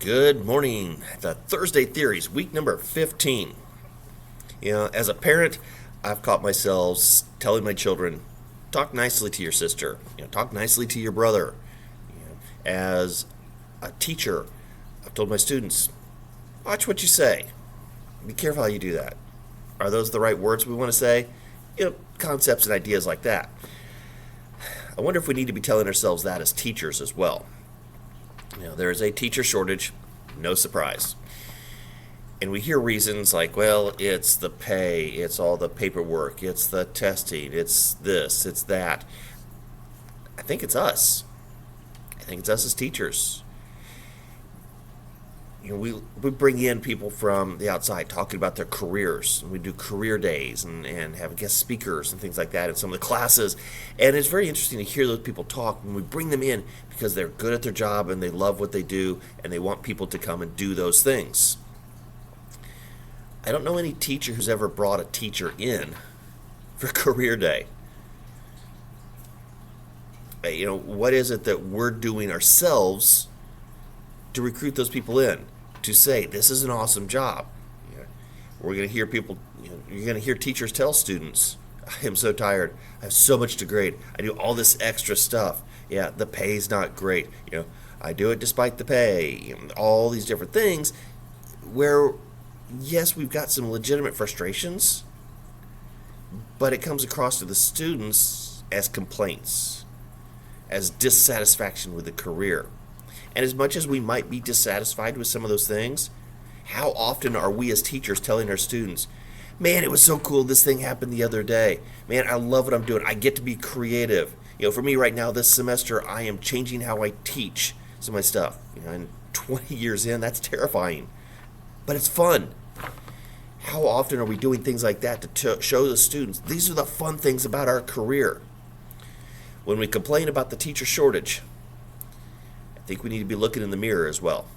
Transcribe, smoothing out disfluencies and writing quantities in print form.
Good morning. The Thursday Theories, week number 15. As a parent, I've caught myself telling my children, talk nicely to your sister, talk nicely to your brother. As a teacher, I've told my students, watch what you say. Be careful how you do that. Are those the right words we want to say? Concepts and ideas like that. I wonder if we need to be telling ourselves that as teachers as well. There is a teacher shortage, no surprise. And we hear reasons like, well, it's the pay, it's all the paperwork, it's the testing, it's this, it's that. I think it's us. I think it's us as teachers. We bring in people from the outside talking about their careers. We do career days and have guest speakers and things like that in some of the classes. And it's very interesting to hear those people talk when we bring them in because they're good at their job and they love what they do and they want people to come and do those things. I don't know any teacher who's ever brought a teacher in for career day. What is it that we're doing ourselves to recruit those people in, to say this is an awesome job? We're going to hear people, you're going to hear teachers tell students, I am so tired, I have so much to grade, I do all this extra stuff, the pay's not great, I do it despite the pay, all these different things where, yes, we've got some legitimate frustrations, but it comes across to the students as complaints, as dissatisfaction with the career. And as much as we might be dissatisfied with some of those things, how often are we as teachers telling our students, man, it was so cool, this thing happened the other day. Man, I love what I'm doing. I get to be creative. For me right now, this semester, I am changing how I teach some of my stuff. And 20 years in, that's terrifying. But it's fun. How often are we doing things like that to show the students, these are the fun things about our career? When we complain about the teacher shortage, I think we need to be looking in the mirror as well.